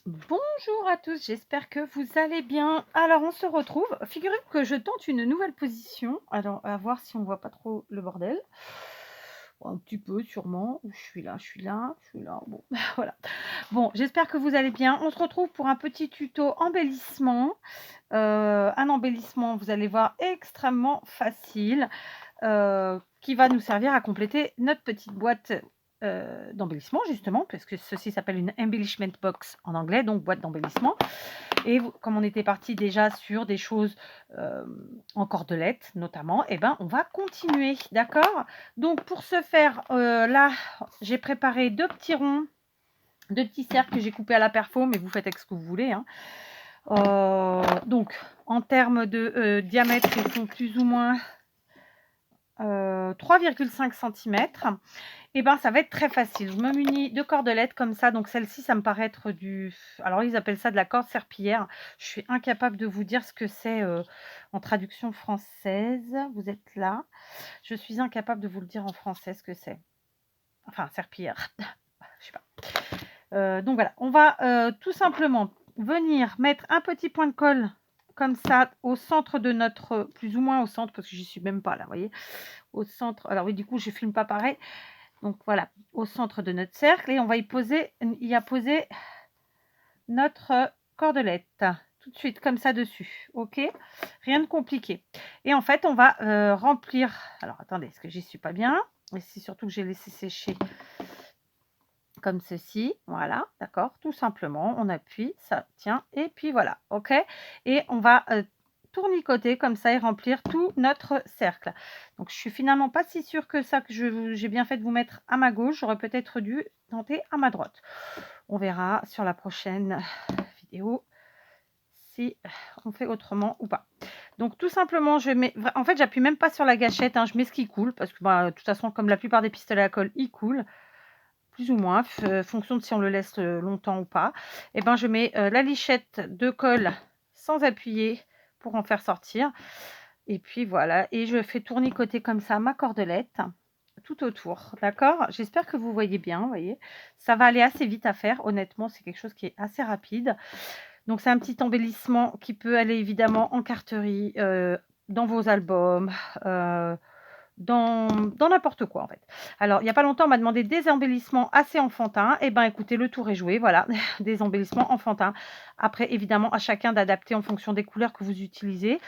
Bonjour à tous, j'espère que vous allez bien. Alors, on se retrouve. Figurez-vous que je tente une nouvelle position. Alors, à voir si on voit pas trop le bordel. Un petit peu, sûrement. Je suis là, je suis là, je suis là. Bon, voilà. Bon, j'espère que vous allez bien. On se retrouve pour un petit tuto embellissement. Un embellissement, vous allez voir, extrêmement facile, qui va nous servir à compléter notre petite boîte d'embellissement, justement, parce que ceci s'appelle une embellishment box en anglais, donc boîte d'embellissement. Et comme on était parti déjà sur des choses en cordelette notamment, et ben on va continuer, d'accord. Donc pour ce faire, là, j'ai préparé deux petits ronds, deux petits cercles que j'ai coupés à la perfo, mais vous faites avec ce que vous voulez, hein. Donc en termes de diamètre, ils sont plus ou moins 3,5 cm. Et ben ça va être très facile. Je me munis de cordelettes comme ça. Donc celle-ci, ça me paraît être du... Alors ils appellent ça de la corde serpillière. Je suis incapable de vous dire ce que c'est en traduction française. Vous êtes là. Je suis incapable de vous le dire en français ce que c'est. Enfin, serpillière. Je sais pas. Donc voilà, on va tout simplement venir mettre un petit point de colle comme ça au centre de notre... Plus ou moins au centre, parce que j'y suis même pas là, vous voyez. Au centre... Alors oui, du coup, je filme pas pareil. Donc voilà, au centre de notre cercle, et on va y poser notre cordelette tout de suite comme ça dessus, ok, rien de compliqué. Et en fait on va remplir, alors attendez, est-ce que j'y suis pas bien, et c'est surtout que j'ai laissé sécher comme ceci, voilà, d'accord, tout simplement on appuie, ça tient, et puis voilà, ok. Et on va tournicoter comme ça et remplir tout notre cercle. Donc je suis finalement pas si sûre que ça, que j'ai bien fait de vous mettre à ma gauche. J'aurais peut-être dû tenter à ma droite. On verra sur la prochaine vidéo si on fait autrement ou pas. Donc tout simplement, je mets, en fait j'appuie même pas sur la gâchette, hein, je mets ce qui coule, parce que bah, de toute façon comme la plupart des pistolets à colle, ils coulent plus ou moins, fonction de si on le laisse longtemps ou pas. Et ben je mets la lichette de colle sans appuyer pour en faire sortir. Et puis voilà, et je fais tournicoter comme ça ma cordelette tout autour, d'accord. J'espère que vous voyez bien, vous voyez. Ça va aller assez vite à faire, honnêtement, c'est quelque chose qui est assez rapide. Donc c'est un petit embellissement qui peut aller évidemment en carterie, dans vos albums, dans n'importe quoi en fait. Alors il n'y a pas longtemps, on m'a demandé des embellissements assez enfantins. Et ben écoutez, le tour est joué, voilà, des embellissements enfantins. Après, évidemment, à chacun d'adapter en fonction des couleurs que vous utilisez,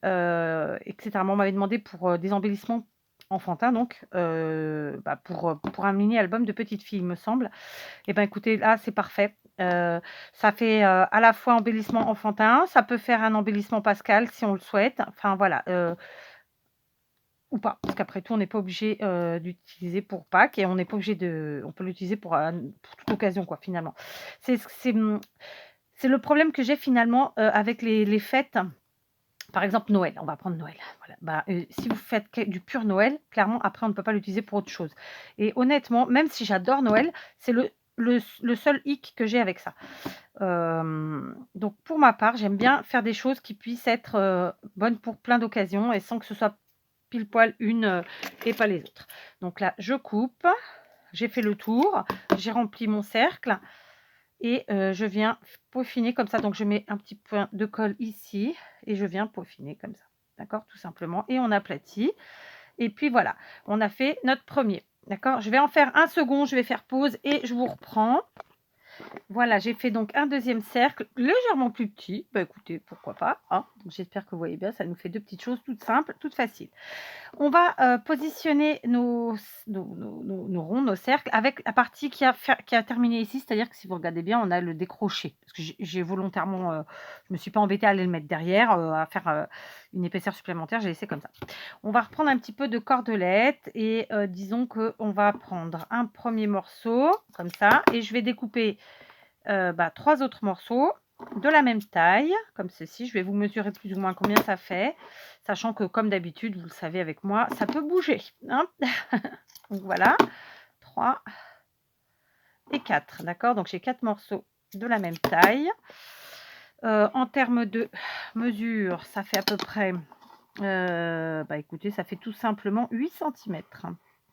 etc. On m'avait demandé pour des embellissements enfantins, donc pour un mini-album de petite fille, il me semble. Et ben écoutez, là, c'est parfait. Ça fait à la fois embellissement enfantin, ça peut faire un embellissement pascal si on le souhaite. Enfin voilà, ou pas, parce qu'après tout, on n'est pas obligé d'utiliser pour Pâques, et on n'est pas obligé de... On peut l'utiliser pour toute occasion, quoi, finalement. C'est c'est le problème que j'ai finalement avec les fêtes. Par exemple, Noël, on va prendre Noël. Voilà. Bah, si vous faites du pur Noël, clairement, après, on ne peut pas l'utiliser pour autre chose. Et honnêtement, même si j'adore Noël, c'est le seul hic que j'ai avec ça. Donc, pour ma part, j'aime bien faire des choses qui puissent être bonnes pour plein d'occasions, et sans que ce soit pile poil une et pas les autres. Donc là, je coupe, j'ai fait le tour, j'ai rempli mon cercle, et je viens peaufiner comme ça. Donc je mets un petit point de colle ici et je viens peaufiner comme ça, d'accord, tout simplement, et on aplatit. Et puis voilà, on a fait notre premier, d'accord. Je vais en faire un second, je vais faire pause et je vous reprends. Voilà, j'ai fait donc un deuxième cercle légèrement plus petit. Bah écoutez, pourquoi pas, hein. J'espère que vous voyez bien, ça nous fait deux petites choses toutes simples, toutes faciles. On va positionner nos ronds, nos cercles, avec la partie qui a terminé ici, c'est-à-dire que si vous regardez bien, on a le décroché. Parce que j'ai volontairement, je ne me suis pas embêtée à aller le mettre derrière, à faire une épaisseur supplémentaire, j'ai laissé comme ça. On va reprendre un petit peu de cordelette, et disons qu'on va prendre un premier morceau, comme ça, et je vais découper 3 autres morceaux de la même taille, comme ceci. Je vais vous mesurer plus ou moins combien ça fait, sachant que comme d'habitude, vous le savez avec moi, ça peut bouger, hein. Donc voilà, 3 et 4, d'accord. Donc j'ai 4 morceaux de la même taille. En termes de mesure, ça fait à peu près, écoutez, ça fait tout simplement 8 cm.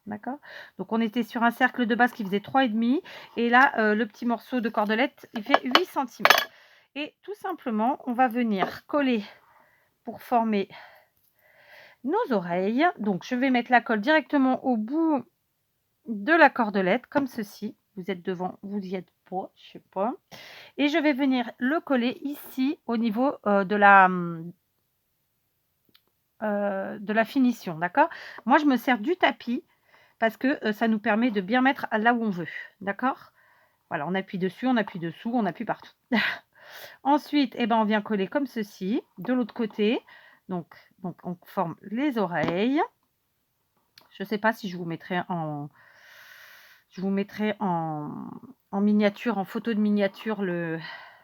D'accord? Donc, on était sur un cercle de base qui faisait 3,5 et là, le petit morceau de cordelette, il fait 8 centimètres. Et tout simplement, on va venir coller pour former nos oreilles. Donc, je vais mettre la colle directement au bout de la cordelette, comme ceci. Vous êtes devant, vous y êtes pas, je sais pas. Et je vais venir le coller ici au niveau de la finition, d'accord? Moi, je me sers du tapis parce que ça nous permet de bien mettre là où on veut, d'accord? Voilà, on appuie dessus, on appuie dessous, on appuie partout. Ensuite, eh ben, on vient coller comme ceci, de l'autre côté. Donc, on forme les oreilles. Je ne sais pas si je vous mettrai en miniature, en photo de miniature, le...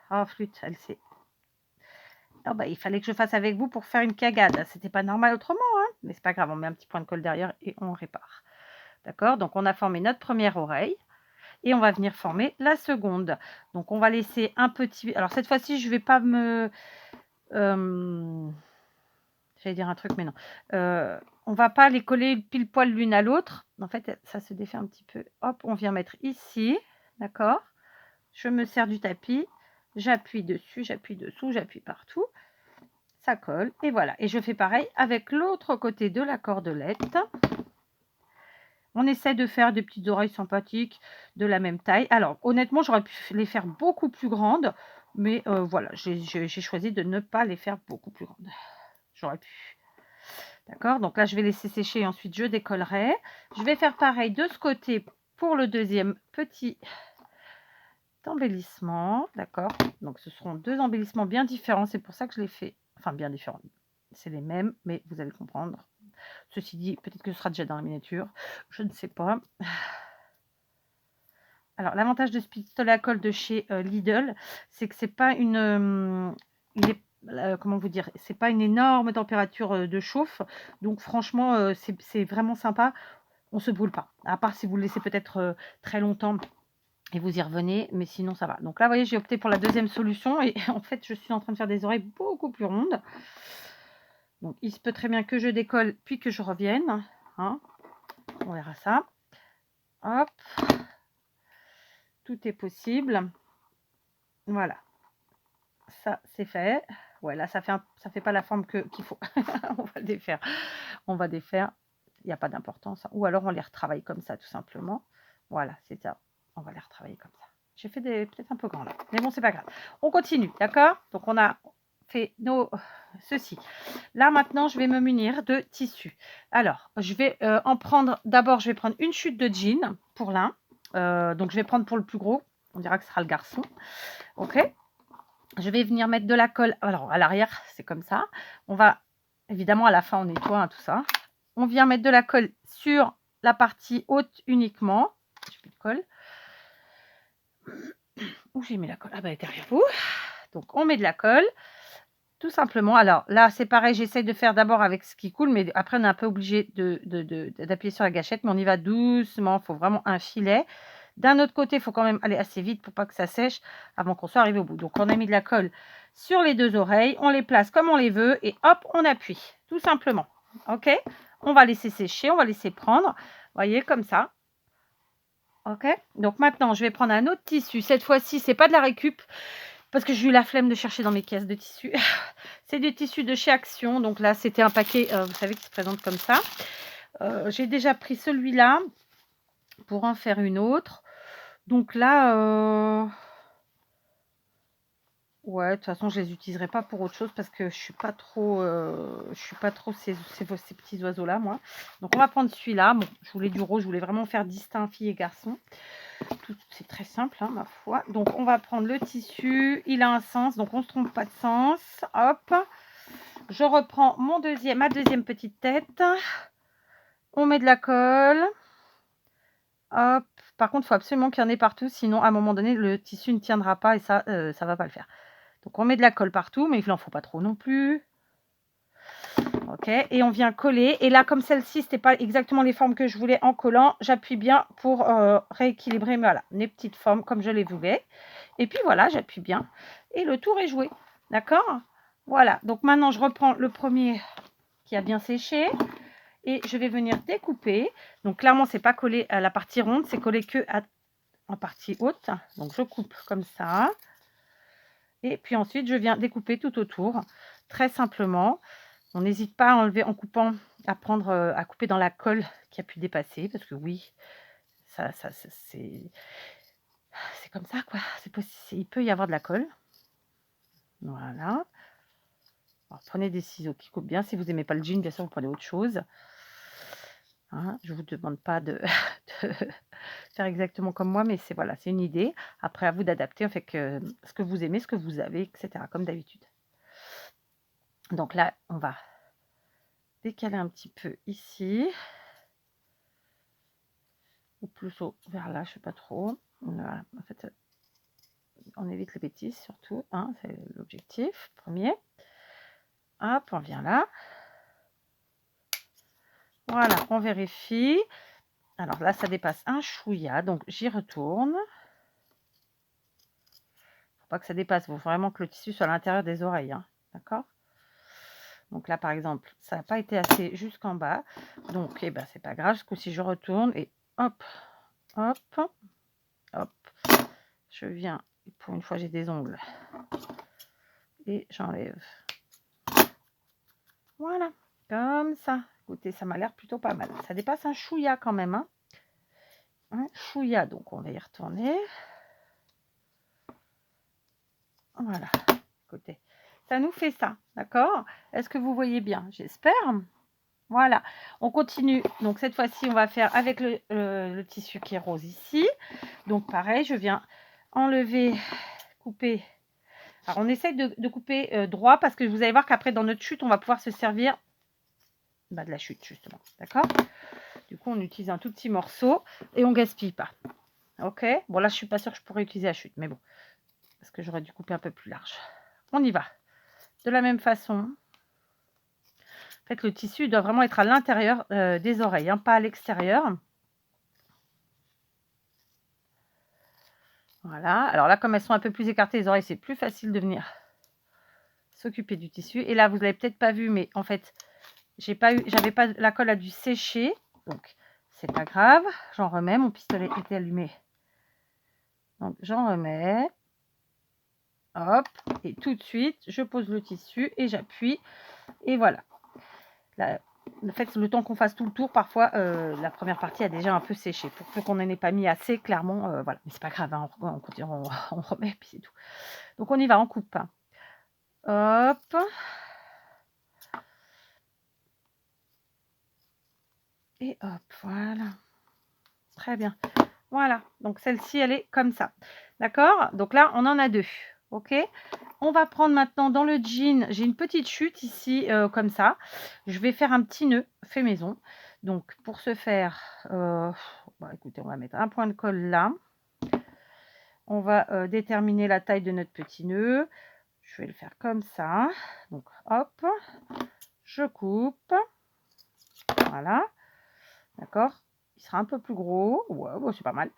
Ah, flûte, elle sait. Ah bah, il fallait que je fasse avec vous pour faire une cagade. C'était pas normal autrement, hein, mais c'est pas grave, on met un petit point de colle derrière et on répare. D'accord? Donc, on a formé notre première oreille et on va venir former la seconde. Donc, on va laisser un petit... Alors, cette fois-ci, je vais pas me... J'allais dire un truc, mais non. On va pas les coller pile poil l'une à l'autre. En fait, ça se défait un petit peu. Hop, on vient mettre ici. D'accord? Je me sers du tapis. J'appuie dessus, j'appuie dessous, j'appuie partout. Ça colle. Et voilà. Et je fais pareil avec l'autre côté de la cordelette. On essaie de faire des petites oreilles sympathiques de la même taille. Alors, honnêtement, j'aurais pu les faire beaucoup plus grandes. Mais voilà, j'ai choisi de ne pas les faire beaucoup plus grandes. J'aurais pu. D'accord? Donc là, je vais laisser sécher et ensuite je décollerai. Je vais faire pareil de ce côté pour le deuxième petit embellissement. D'accord? Donc ce seront deux embellissements bien différents. C'est pour ça que je les fais. Enfin, bien différents. C'est les mêmes, mais vous allez comprendre. Ceci dit, peut-être que ce sera déjà dans la miniature. Je ne sais pas. Alors, l'avantage de ce pistolet à colle de chez Lidl, c'est que c'est pas une... comment vous dire, c'est pas une énorme température de chauffe. Donc, franchement, c'est vraiment sympa. On se brûle pas. À part si vous le laissez peut-être très longtemps et vous y revenez. Mais sinon, ça va. Donc là, vous voyez, j'ai opté pour la deuxième solution. Et en fait, je suis en train de faire des oreilles beaucoup plus rondes. Donc, il se peut très bien que je décolle puis que je revienne. Hein. On verra ça. Hop. Tout est possible. Voilà. Ça, c'est fait. Ouais, là, ça fait pas la forme qu'il faut. On va le défaire. On va défaire. Il n'y a pas d'importance. Ou alors, on les retravaille comme ça, tout simplement. Voilà, c'est ça. On va les retravailler comme ça. J'ai fait des peut-être un peu grands là. Mais bon, c'est pas grave. On continue, d'accord? Donc, on a fait ceci. Là, maintenant, je vais me munir de tissu. Alors, je vais en prendre... D'abord, je vais prendre une chute de jean pour l'un. Donc, je vais prendre pour le plus gros. On dira que ce sera le garçon. OK? Je vais venir mettre de la colle. Alors, à l'arrière, c'est comme ça. On va, évidemment, à la fin, on nettoie hein, tout ça. On vient mettre de la colle sur la partie haute uniquement. J'ai plus de colle. Où j'ai mis la colle? Ah, bah, elle est derrière vous. Donc, on met de la colle. Tout simplement. Alors, là, c'est pareil. J'essaie de faire d'abord avec ce qui coule. Mais après, on est un peu obligé d'appuyer sur la gâchette. Mais on y va doucement. Il faut vraiment un filet. D'un autre côté, il faut quand même aller assez vite pour pas que ça sèche avant qu'on soit arrivé au bout. Donc, on a mis de la colle sur les deux oreilles. On les place comme on les veut et hop, on appuie. Tout simplement. OK? On va laisser sécher. On va laisser prendre. Vous voyez, comme ça. OK? Donc, maintenant, je vais prendre un autre tissu. Cette fois-ci, c'est pas de la récup parce que j'ai eu la flemme de chercher dans mes caisses de tissus. C'est des tissus de chez Action. Donc là, c'était un paquet, vous savez, qui se présente comme ça. J'ai déjà pris celui-là pour en faire une autre. Donc là, ouais, de toute façon, je les utiliserai pas pour autre chose parce que je suis pas trop ces petits oiseaux-là, moi. Donc, on va prendre celui-là. Bon, je voulais du rose, je voulais vraiment faire distinct filles et garçons. C'est très simple, hein, ma foi. Donc, on va prendre le tissu. Il a un sens, donc on ne se trompe pas de sens. Hop. Je reprends ma deuxième petite tête. On met de la colle. Hop. Par contre, il faut absolument qu'il y en ait partout, sinon à un moment donné, le tissu ne tiendra pas et ça ne va pas le faire. Donc, on met de la colle partout, mais il n'en faut pas trop non plus. OK, et on vient coller. Et là, comme celle-ci, ce n'était pas exactement les formes que je voulais en collant, j'appuie bien pour rééquilibrer voilà, mes petites formes comme je les voulais. Et puis voilà, j'appuie bien. Et le tour est joué. D'accord? Voilà, donc maintenant, je reprends le premier qui a bien séché. et je vais venir découper. Donc clairement, c'est pas collé à la partie ronde, c'est collé que en partie haute. Donc je coupe comme ça. Et puis ensuite, je viens découper tout autour, très simplement. On n'hésite pas à enlever en coupant, à prendre, à couper dans la colle qui a pu dépasser, parce que oui, c'est comme ça, quoi. C'est possible, il peut y avoir de la colle. Voilà. Alors, prenez des ciseaux qui coupent bien. Si vous n'aimez pas le jean, bien sûr, vous prenez autre chose. Hein, je ne vous demande pas de, de faire exactement comme moi, mais c'est voilà, c'est une idée. Après, à vous d'adapter, en fait, que ce que vous aimez, ce que vous avez, etc., comme d'habitude. Donc là, on va décaler un petit peu ici. Ou plus vers là, je ne sais pas trop. Voilà. En fait, on évite les bêtises surtout, hein, c'est l'objectif premier. Hop, on vient là. Voilà, on vérifie. Alors là, ça dépasse un chouïa, donc j'y retourne. Faut pas que ça dépasse, il faut vraiment que le tissu soit à l'intérieur des oreilles, hein, d'accord? Donc là, par exemple, ça n'a pas été assez jusqu'en bas, donc eh ben, c'est pas grave, ce coup-ci, je retourne et hop, hop, hop, je viens, pour une fois, j'ai des ongles, et j'enlève. Voilà, comme ça. Écoutez, ça m'a l'air plutôt pas mal. Ça dépasse un chouïa quand même, hein. Un chouïa, donc on va y retourner. Voilà, écoutez, ça nous fait ça, d'accord? Est-ce que vous voyez bien? J'espère. Voilà, on continue. Donc cette fois-ci, on va faire avec le tissu qui est rose ici. Donc pareil, je viens enlever, couper. Alors on essaye de couper droit parce que vous allez voir qu'après dans notre chute, on va pouvoir se servir de la chute justement, d'accord? Du coup, on utilise un tout petit morceau et on gaspille pas. Ok? Bon là, je suis pas sûre que je pourrais utiliser la chute, mais bon, parce que j'aurais dû couper un peu plus large. On y va. De la même façon. En fait, le tissu doit vraiment être à l'intérieur des oreilles, hein, pas à l'extérieur. Voilà. Alors là, comme elles sont un peu plus écartées, les oreilles, c'est plus facile de venir s'occuper du tissu. Et là, vous l'avez peut-être pas vu, mais en fait, j'avais pas la colle a dû sécher, donc c'est pas grave. J'en remets. Mon pistolet était allumé, donc j'en remets. Hop, et tout de suite, je pose le tissu et j'appuie. Et voilà. Là, en fait, le temps qu'on fasse tout le tour, parfois, la première partie a déjà un peu séché. Pour peu qu'on n'en ait pas mis assez, clairement, voilà. Mais c'est pas grave, hein, on remet, puis c'est tout. Donc, on y va, on coupe. Hop. Et hop, voilà. Très bien. Voilà, donc celle-ci, elle est comme ça. D'accord? Donc là, on en a deux. OK? On va prendre maintenant dans le jean, j'ai une petite chute ici, comme ça. Je vais faire un petit nœud fait maison. Donc pour ce faire, écoutez, on va mettre un point de colle là. On va déterminer la taille de notre petit nœud. Je vais le faire comme ça. Donc hop, je coupe. Voilà. D'accord? Il sera un peu plus gros. Ouais, bon, c'est pas mal.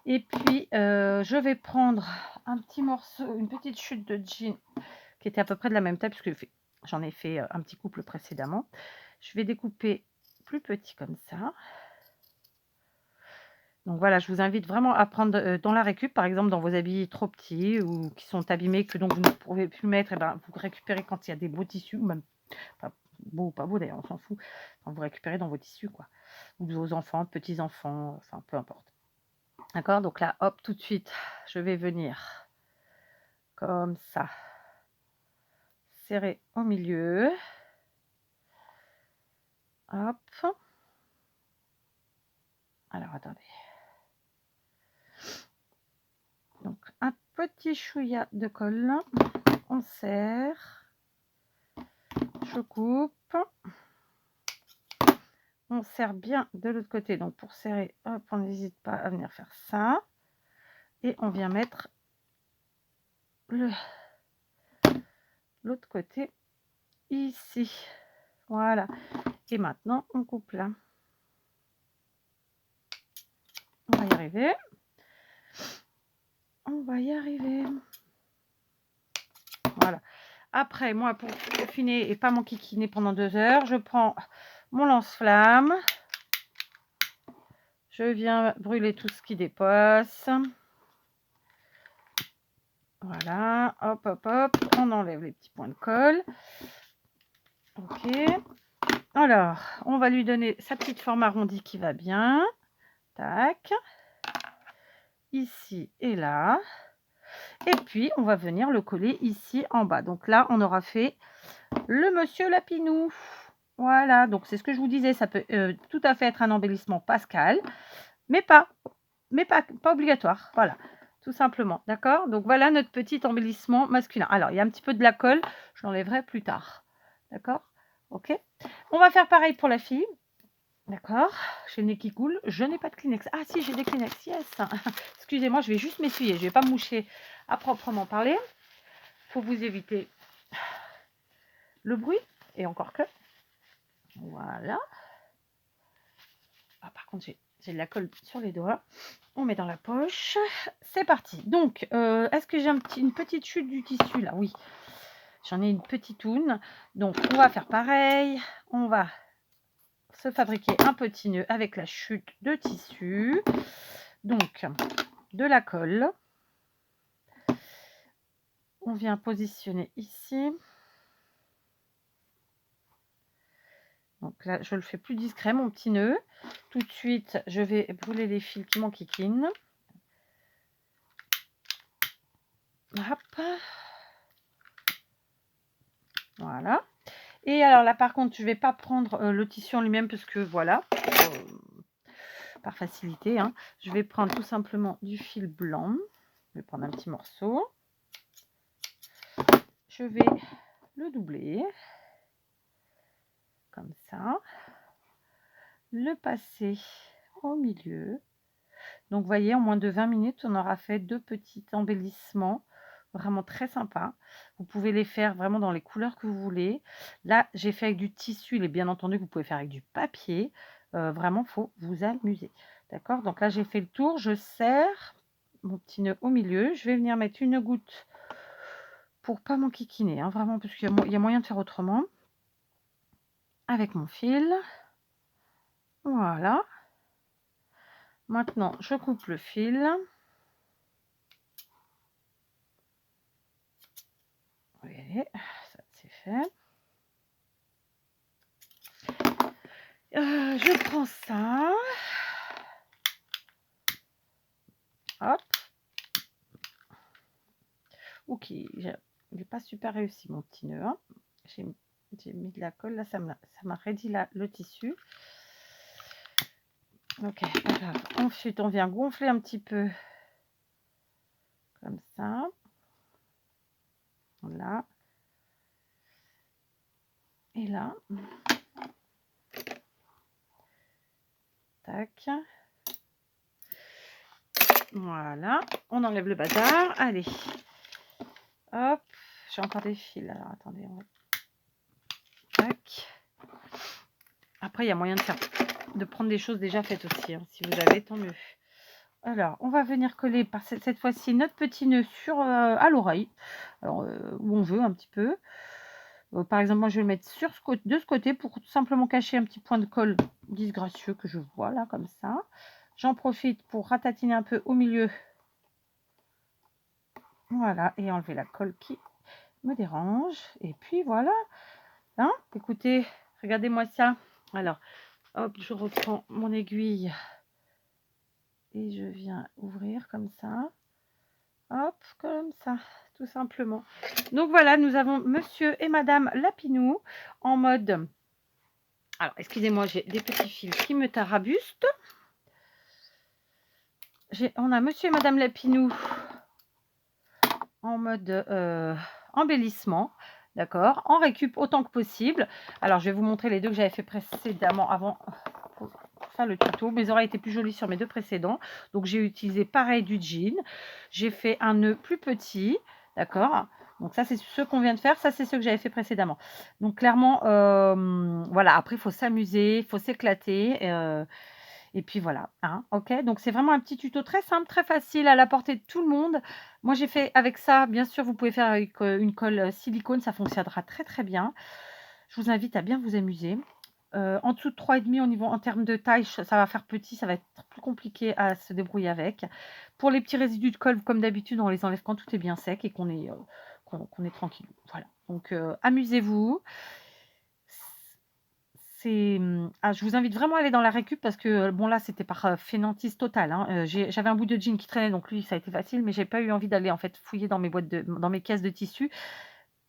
Et puis, je vais prendre un petit morceau, une petite chute de jean qui était à peu près de la même taille, puisque j'en ai fait un petit couple précédemment. Je vais découper plus petit comme ça. Donc voilà, je vous invite vraiment à prendre dans la récup, par exemple dans vos habits trop petits ou qui sont abîmés, que donc vous ne pouvez plus mettre, et ben, vous récupérez quand il y a des beaux tissus, ou même pas beau ou pas beau d'ailleurs, on s'en fout. Enfin, vous récupérez dans vos tissus, quoi. Ou de vos enfants, petits-enfants, enfin peu importe. D'accord? Donc là, hop, tout de suite, je vais venir comme ça, serrer au milieu. Hop. Alors, attendez. Donc, un petit chouïa de colle. On serre. Je coupe. On serre bien de l'autre côté. Donc, pour serrer, hop, on n'hésite pas à venir faire ça. Et on vient mettre l'autre côté ici. Voilà. Et maintenant, on coupe là. On va y arriver. On va y arriver. Voilà. Après, moi, pour peaufiner et pas m'enquiquiner pendant 2 heures, je prends mon lance-flamme. Je viens brûler tout ce qui dépasse. Voilà, hop, hop, hop, on enlève les petits points de colle. Ok. Alors, on va lui donner sa petite forme arrondie qui va bien. Tac. Ici et là. Et puis, on va venir le coller ici en bas. Donc là, on aura fait le monsieur Lapinou. Voilà, donc c'est ce que je vous disais, ça peut tout à fait être un embellissement Pascal, mais pas obligatoire. Voilà, tout simplement. D'accord? Donc voilà notre petit embellissement masculin. Alors, il y a un petit peu de la colle, je l'enlèverai plus tard. D'accord? Ok? On va faire pareil pour la fille. D'accord? J'ai le nez qui coule. Je n'ai pas de Kleenex. Ah si, j'ai des Kleenex, yes. Excusez-moi, je vais juste m'essuyer. Je ne vais pas moucher à proprement parler. Il faut vous éviter le bruit. Et encore que. Voilà. Ah, par contre, j'ai de la colle sur les doigts. On met dans la poche. C'est parti. Donc, est-ce que j'ai une petite chute du tissu là? Oui. J'en ai une petite toune. Donc, on va faire pareil. On va se fabriquer un petit nœud avec la chute de tissu. Donc, de la colle. On vient positionner ici. Donc là, je le fais plus discret, mon petit nœud. Tout de suite, je vais brûler les fils qui m'enquiquinent. Hop. Voilà. Et alors là, par contre, je ne vais pas prendre le tissu en lui-même parce que voilà, par facilité, hein, je vais prendre tout simplement du fil blanc. Je vais prendre un petit morceau. Je vais le doubler. Comme ça. Le passer au milieu. Donc, vous voyez, en moins de 20 minutes, on aura fait 2 petits embellissements vraiment très sympas. Vous pouvez les faire vraiment dans les couleurs que vous voulez. Là, j'ai fait avec du tissu. Il est bien entendu que vous pouvez faire avec du papier. Vraiment, il faut vous amuser. D'accord? Donc là, j'ai fait le tour. Je serre mon petit nœud au milieu. Je vais venir mettre une goutte pour pas m'enquiquiner, hein, vraiment, parce qu'il y a moyen de faire autrement. Avec mon fil. Voilà. Maintenant, je coupe le fil. Voyez, ça c'est fait. Je prends ça. Hop. Ok, il n'est pas super réussi mon petit nœud. Hein. J'ai mis de la colle, là ça m'a raidi le tissu. Ok, pas grave. Ensuite, on vient gonfler un petit peu. Comme ça. Voilà. Et là. Tac. Voilà. On enlève le bazar. Allez. Hop. J'ai encore des fils. Alors, attendez. Tac. Après, il y a moyen de prendre des choses déjà faites aussi. Hein. Si vous avez, tant mieux. Alors, on va venir coller par cette fois-ci notre petit nœud à l'oreille. Alors, où on veut un petit peu. Par exemple, moi, je vais le mettre de ce côté pour tout simplement cacher un petit point de colle disgracieux que je vois là, comme ça. J'en profite pour ratatiner un peu au milieu. Voilà, et enlever la colle qui me dérange. Et puis voilà. Hein, écoutez, regardez-moi ça. Alors, hop, je reprends mon aiguille. Et je viens ouvrir comme ça. Hop, comme ça, tout simplement. Donc voilà, nous avons monsieur et madame Lapinou en mode... Alors, excusez-moi, j'ai des petits fils qui me tarabustent. On a monsieur et madame Lapinou en mode embellissement. D'accord, en récup autant que possible. Alors, je vais vous montrer les deux que j'avais fait précédemment avant pour faire le tuto. Mes oreilles étaient plus jolies sur mes deux précédents. Donc, j'ai utilisé pareil du jean. J'ai fait un nœud plus petit. D'accord. Donc, ça, c'est ce qu'on vient de faire. Ça, c'est ce que j'avais fait précédemment. Donc, clairement, voilà. Après, il faut s'amuser, il faut s'éclater. Et puis voilà, hein, ok. Donc c'est vraiment un petit tuto très simple, très facile, à la portée de tout le monde. Moi j'ai fait avec ça, bien sûr vous pouvez faire avec une colle silicone, ça fonctionnera très très bien. Je vous invite à bien vous amuser. En dessous de 3,5 au niveau en termes de taille, ça va faire petit, ça va être plus compliqué à se débrouiller avec. Pour les petits résidus de colle, comme d'habitude, on les enlève quand tout est bien sec et qu'on est tranquille. Voilà, donc amusez-vous. Je vous invite vraiment à aller dans la récup parce que, bon là, c'était par, fainéantise totale, hein, j'avais un bout de jean qui traînait, donc lui, ça a été facile, mais j'ai pas eu envie d'aller, en fait, fouiller dans mes caisses de tissus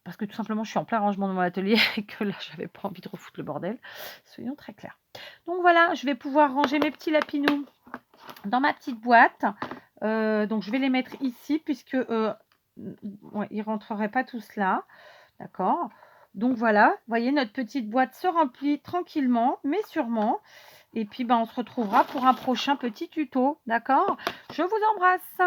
parce que tout simplement, je suis en plein rangement dans mon atelier et que là, j'avais pas envie de refoutre le bordel. Soyons très clairs. Donc voilà, je vais pouvoir ranger mes petits lapinous dans ma petite boîte. Donc je vais les mettre ici puisque, ouais, ils rentreraient pas tous là. D'accord? Donc voilà, vous voyez, notre petite boîte se remplit tranquillement, mais sûrement. Et puis, ben, on se retrouvera pour un prochain petit tuto. D'accord? Je vous embrasse.